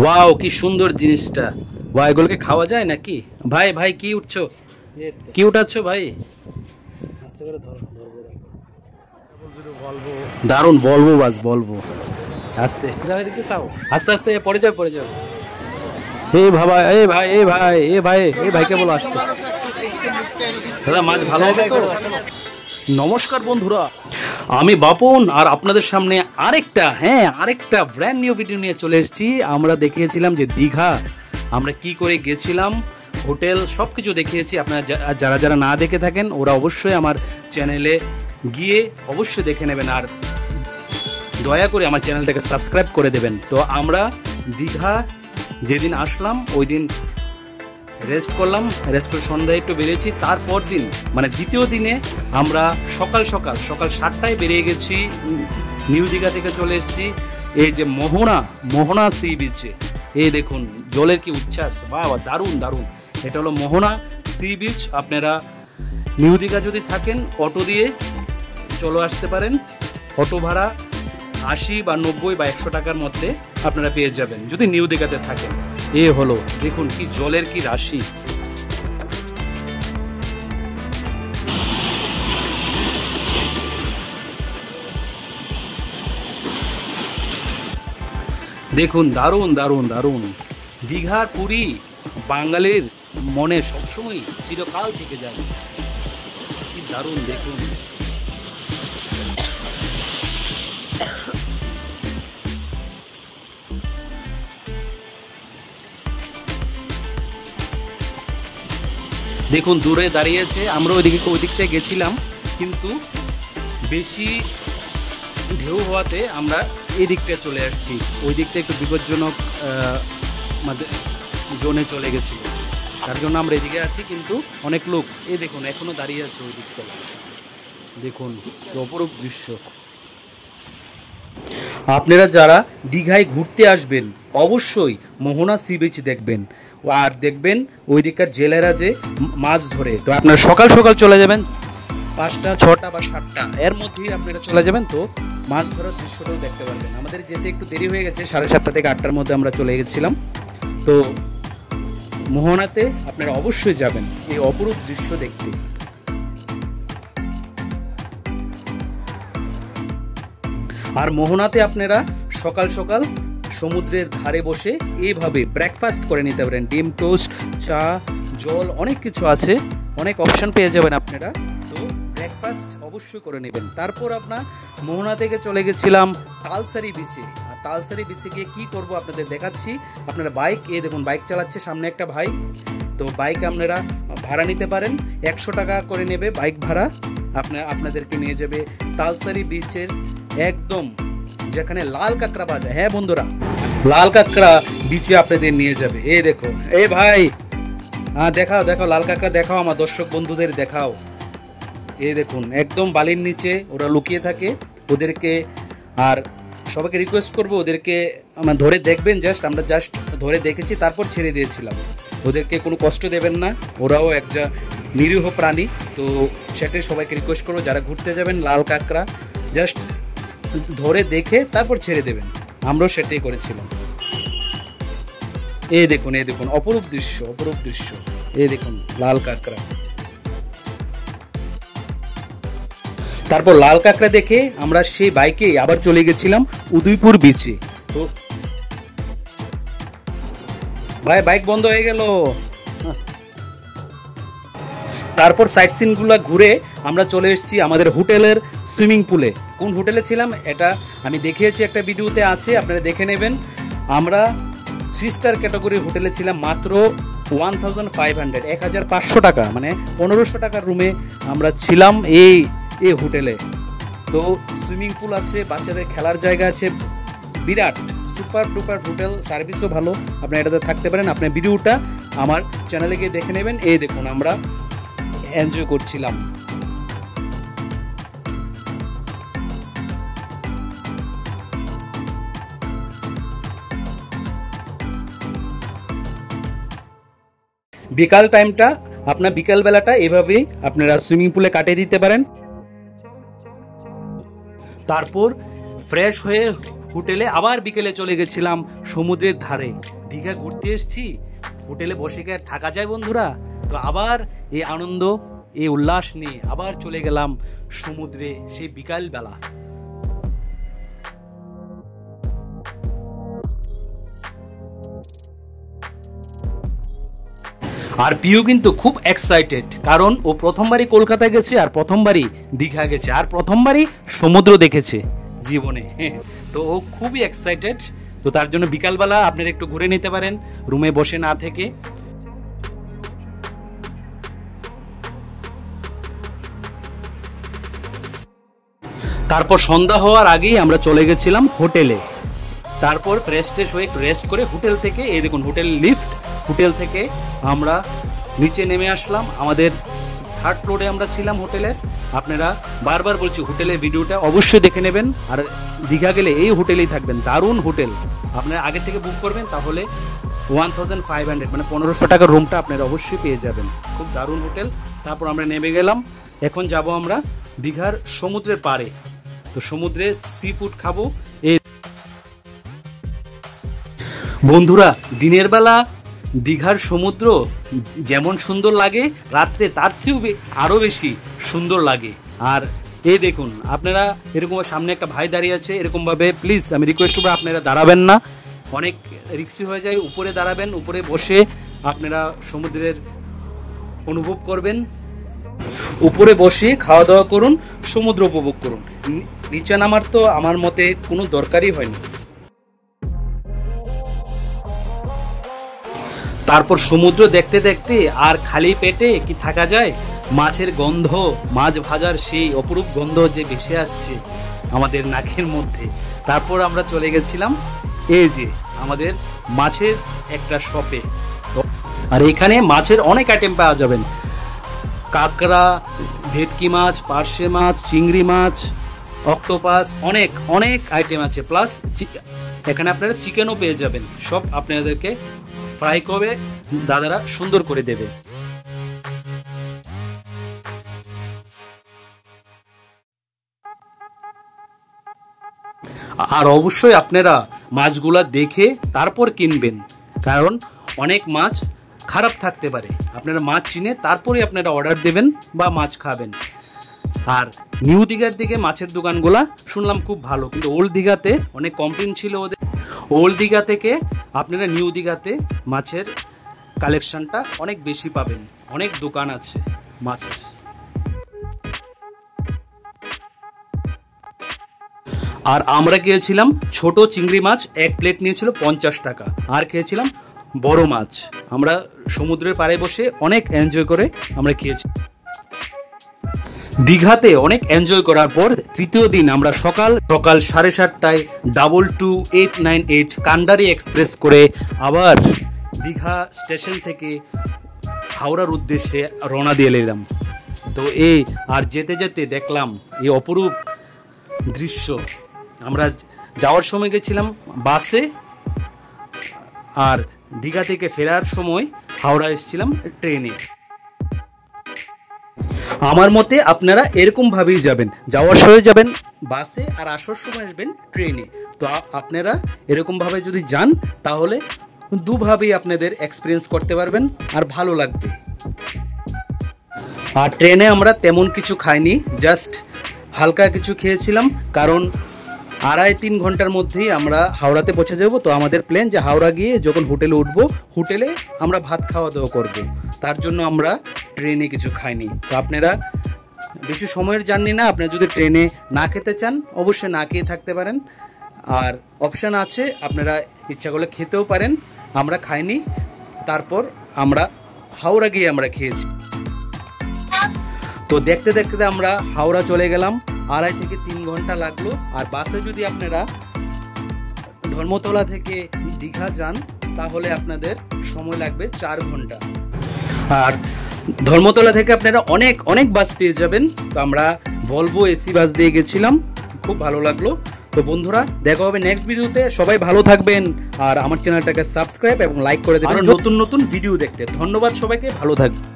Wow কি সুন্দর জিনিসটা। ওয়া এগুলোকে খাওয়া যায় নাকি? ভাই ভাই কি উঠছো, কি উঠাচ্ছ ভাই? দারুন বলবো বাস বলবো আস্তে আস্তে আস্তে পরে যাও পরে যাও। এ বাবা এ ভাই এ ভাই এ ভাই এ ভাইকে বলো আসতে। দাদা মাছ ভালো হবে তো? নমস্কার বন্ধুরা, আমি বাপন আর আপনাদের সামনে আরেকটা ব্র্যান্ড নিউ ভিডিও নিয়ে চলে এসেছি। আমরা দেখিয়েছিলাম যে দীঘা আমরা কি করে গেছিলাম, হোটেল সব কিছু দেখিয়েছি। আপনারা যারা যারা না দেখে থাকেন ওরা অবশ্যই আমার চ্যানেলে গিয়ে অবশ্যই দেখে নেবেন, আর দয়া করে আমার চ্যানেলটাকে সাবস্ক্রাইব করে দেবেন। তো আমরা দীঘা যেদিন আসলাম ওই দিন রেস্ট করলাম, রেস্ট করে সন্ধ্যায় একটু বেরিয়েছি। তারপর দিন মানে দ্বিতীয় দিনে আমরা সকাল 7টায় বেরিয়ে গেছি, নিউ দীঘা থেকে চলে এসেছি এই যে মোহনা সি বিচে। এই দেখুন জলের কি উচ্ছ্বাস, বাবা দারুণ দারুণ। এটা হলো মোহনা সি বিচ। আপনারা নিউ দীঘা যদি থাকেন অটো দিয়ে চলে আসতে পারেন। অটো ভাড়া 80 বা 90 বা 100 টাকার মধ্যে আপনারা পেয়ে যাবেন যদি নিউ দীঘাতে থাকেন। এ হলো দেখুন কি জলের কি রাশি। দেখুন দারুণ দারুণ দারুণ। দীঘার পুরী বাঙালির মনে সবসময় চিরকাল থেকে যায়। কি দারুণ দেখুন। দেখুন দূরে দাঁড়িয়েছে, আমরা ওই দিকটায় গেছিলাম কিন্তু বেশি ঢেউ হওয়াতে আমরা এই দিকটায় চলে আসছি। ওই দিকটা একটু বিপজ্জনক জোনে চলে গেছিল, তার জন্য আমরা এদিকে আছি। কিন্তু অনেক লোক এই দেখুন এখনো দাঁড়িয়ে আছে ওই দিকটা। দেখুন অপরূপ দৃশ্য। আপনারা যারা দীঘায় ঘুরতে আসবেন অবশ্যই মোহনা সি বিচ দেখবেন, আর দেখবেন ওই দিককার জেলেরা যে মাছ ধরে। তো আপনারা সকাল সকাল চলে যাবেন, 5টা 6টা বা 7টা এর মধ্যেই আপনারা চলে যাবেন। তো মাছ ধরার দৃশ্যটাও দেখতে পারবেন। আমাদের যেতে একটু দেরি হয়ে গেছে, 7:30 থেকে 8টার মধ্যে আমরা চলে গেছিলাম। তো মোহনাতে আপনারা অবশ্যই যাবেন এই অপরূপ দৃশ্য দেখতে। আর মোহনাতে আপনারা সকাল সকাল সমুদ্রের ধারে বসে এইভাবে ব্রেকফাস্ট করে নিতে পারেন। ডিম টোস্ট, চা, জল, অনেক কিছু আছে, অনেক অপশন পেয়ে যাবেন আপনারা। তো ব্রেকফাস্ট অবশ্যই করে নেবেন। তারপর আপনার মোহনা থেকে চলে গেছিলাম তালসারি বিচে। আর তালসারি বিচে গিয়ে কী করব আপনাদের দেখাচ্ছি। আপনারা বাইক, এই দেখুন বাইক চালাচ্ছে সামনে একটা ভাই। তো বাইক আপনারা ভাড়া নিতে পারেন, 100 টাকা করে নেবে বাইক ভাড়া। আপনাদেরকে নিয়ে যাবে তালসারি বিচের একদম যেখানে লাল কাঁকড়া পাওয়া যায়। হ্যাঁ বন্ধুরা, লাল কাঁকড়া বিচে আপনাদের নিয়ে যাবে। এই দেখো এই ভাই, হ্যাঁ দেখাও দেখাও লাল কাঁকড়া দেখাও, আমার দর্শক বন্ধুদের দেখাও। এই দেখুন একদম বালির নিচে ওরা লুকিয়ে থাকে। ওদেরকে আর সবাইকে রিকোয়েস্ট করবো ওদেরকে ধরে দেখবেন। আমরা জাস্ট ধরে দেখেছি, তারপর ছেড়ে দিয়েছিলাম। ওদেরকে কোনো কষ্ট দেবেন না, ওরাও একটা নিরীহ প্রাণী। তো সেটাই সবাইকে রিকোয়েস্ট করবো, যারা ঘুরতে যাবেন লাল কাঁকড়া জাস্ট ধরে দেখে তারপর ছেড়ে দেবেন। আমরাও সেটাই করেছিলাম। এই দেখুন অপরূপ দৃশ্য, অপরূপ দৃশ্য। এই দেখুন লাল কাঁকড়া। তারপর লাল কাঁকড়া দেখে আমরা সেই বাইকে আবার চলে গেছিলাম উদয়পুর বিচে। তো ভাই বাইক বন্ধ হয়ে গেল। তারপর সাইট সিনগুলো ঘুরে আমরা চলে এসেছি আমাদের হোটেলের সুইমিং পুলে। কোন হোটেলে ছিলাম এটা আমি দেখিয়েছি, একটা ভিডিওতে আছে, আপনারা দেখে নেবেন। আমরা 3 স্টার ক্যাটাগরির হোটেলে ছিলাম, মাত্র 1500 টাকা মানে 1500 টাকার রুমে আমরা ছিলাম এই হোটেলে। তো সুইমিং পুল আছে, বাচ্চাদের খেলার জায়গা আছে, বিরাট সুপার ডুপার হোটেল, সার্ভিসও ভালো। আপনারা এটাতে থাকতে পারেন। আপনার ভিডিওটা আমার চ্যানেলে গিয়ে দেখে নেবেন। এই দেখুন আমরা এনজয় করছিলাম। বিকাল টাইমটা আপনার বিকালবেলাটা এভাবেই আপনারা সুইমিং পুলে কাটিয়ে দিতে পারেন। তারপর ফ্রেশ হয়ে হোটেলে, আবার বিকেলে চলে গেছিলাম সমুদ্রের ধারে। দীঘা ঘুরতে এসেছি, হোটেলে বসে গিয়ে আর থাকা যায় বন্ধুরা? তো আবার এই আনন্দ, এই উল্লাস নিয়ে আবার চলে গেলাম সমুদ্রে সেই বিকালবেলা। আর পিউ কিন্তু খুব এক্সাইটেড, কারণ ও প্রথমবারই কলকাতা গেছে, আর প্রথমবারই দীঘা গেছে, আর প্রথমবারই সমুদ্র দেখেছে জীবনে। তো ও খুবই এক্সাইটেড। তো তার জন্য বিকালবেলা আপনারা একটু ঘুরে নিতে পারেন রুমে বসে না থেকে। তারপর সন্ধ্যা হওয়ার আগেই আমরা চলে গেছিলাম হোটেলে। তারপর ফ্রেশ ট্রেশ হয়ে রেস্ট করে হোটেল থেকে, এই দেখুন হোটেল লিফট, হোটেল থেকে আমরা নিচে নেমে আসলাম। আমাদের 3rd ফ্লোরে আমরা ছিলাম হোটেলের। আপনারা বারবার বলছি হোটেলের ভিডিওটা অবশ্যই দেখে নেবেন, আর দীঘা গেলে এই হোটেলেই থাকবেন। দারুণ হোটেল, আপনারা আগে থেকে বুক করবেন তাহলে 1500 মানে 1500 টাকার রুমটা আপনারা অবশ্যই পেয়ে যাবেন। খুব দারুণ হোটেল। তারপর আমরা নেমে গেলাম। এখন যাব আমরা দীঘার সমুদ্রের পাড়ে। তো সমুদ্রে সি ফুড খাবো। এই বন্ধুরা, দিনের বেলা দীঘার সমুদ্র যেমন সুন্দর লাগে, রাত্রে তার থেকেও আরও বেশি সুন্দর লাগে। আর এই দেখুন, আপনারা এরকম সামনে একটা ভাই দাঁড়িয়ে আছে, এরকমভাবে প্লিজ আমি রিকোয়েস্ট করবো আপনারা দাঁড়াবেন না, অনেক রিক্সি হয়ে যায়। উপরে দাঁড়াবেন, উপরে বসে আপনারা সমুদ্রের অনুভব করবেন। উপরে বসে খাওয়া দাওয়া করুন, সমুদ্র উপভোগ করুন। নিচে নামার তো আমার মতে কোনো দরকারই হয়নি। তারপর সমুদ্র দেখতে দেখতে আর খালি পেটে কি থাকা যায়? মাছের গন্ধ, মাছ ভাজার সেই অপরূপ গন্ধ যে ভেসে আসছে আমাদের নাকের মধ্যে। তারপর আমরা চলে গেছিলাম এই যে আমাদের মাছের একটা শপে। আর এখানে মাছের অনেক আইটেম পাওয়া যাবেন, কাঁকড়া, ভেটকি মাছ, পার্শে মাছ, চিংড়ি মাছ, অক্টোপাস, অনেক অনেক আইটেম আছে। প্লাস এখানে আপনারা চিকেনও পেয়ে যাবেন। সব আপনাদেরকে ফ্রাই করে দাদারা সুন্দর করে দেবে। আর অবশ্যই আপনারা মাছগুলা দেখে তারপর কিনবেন, কারণ অনেক মাছ খারাপ থাকতে পারে। আপনারা মাছ চিনে তারপরে আপনারা অর্ডার দেবেন বা মাছ খাবেন। আর নিউ দীঘার দিকে মাছের দোকানগুলা শুনলাম খুব ভালো, কিন্তু ওল্ড দীঘাতে অনেক কমপ্লেন ছিল ওদের। ওল্ড দীঘা থেকে আপনারা নিউ দীঘাতে মাছের কালেকশনটা অনেক বেশি পাবেন, অনেক দোকান আছে মাছের। আর আমরা খেয়েছিলাম ছোট চিংড়ি মাছ, এক প্লেট নিয়েছিল 50 টাকা। আর খেয়েছিলাম বড় মাছ। আমরা সমুদ্রের পাড়ে বসে অনেক এনজয় করে আমরা খেয়েছি। দীঘাতে অনেক এনজয় করার পর তৃতীয় দিন আমরা সকাল 7:30টায় 22898 কান্ডারি এক্সপ্রেস করে আবার দীঘা স্টেশন থেকে হাওড়ার উদ্দেশ্যে রওনা দিয়ে এলাম। তো এই আর যেতে যেতে দেখলাম এই অপরূপ দৃশ্য। আমরা যাওয়ার সময় গেছিলাম বাসে, আর দীঘা থেকে ফেরার সময় হাওড়া এসেছিলাম ট্রেনে। আমার মতে আপনারা এরকমভাবেই যাবেন, যাওয়ার সময় যাবেন বাসে আর আসার সময় আসবেন ট্রেনে। তো আপনারা এরকমভাবে যদি যান তাহলে দুভাবেই আপনাদের এক্সপিরিয়েন্স করতে পারবেন আর ভালো লাগবে। আর ট্রেনে আমরা তেমন কিছু খাইনি, জাস্ট হালকা কিছু খেয়েছিলাম, কারণ 2.5-3 ঘন্টার মধ্যেই আমরা হাওড়াতে পৌঁছে যাব। তো আমাদের প্ল্যান যে হাওড়া গিয়ে যখন হোটেলে উঠবো, হোটেলে আমরা ভাত খাওয়া দাওয়া করবো, তার জন্য আমরা ট্রেনে কিছু খাইনি। তো আপনারা বেশি সময়ের জার্নি না, আপনারা যদি ট্রেনে না খেতে চান অবশ্যই না খেয়ে থাকতে পারেন। আর অপশান আছে, আপনারা ইচ্ছা করলে খেতেও পারেন। আমরা খাইনি, তারপর আমরা হাওড়া গিয়ে আমরা খেয়েছি। তো দেখতে দেখতে আমরা হাওড়া চলে গেলাম, 2.5 থেকে 3 ঘন্টা লাগলো। আর বাসে যদি আপনারা ধর্মতলা থেকে দীঘা যান তাহলে আপনাদের সময় লাগবে 4 ঘন্টা। আর ধর্মতলা থেকে আপনারা অনেক অনেক বাস পেয়ে যাবেন। তো আমরা ভলভো এসি বাস দিয়ে গেছিলাম, খুব ভালো লাগলো। তো বন্ধুরা, দেখা হবে নেক্সট ভিডিওতে। সবাই ভালো থাকবেন, আর আমার চ্যানেলটাকে সাবস্ক্রাইব এবং লাইক করে দেবেন নতুন নতুন ভিডিও দেখতে। ধন্যবাদ সবাইকে, ভালো থাকবেন।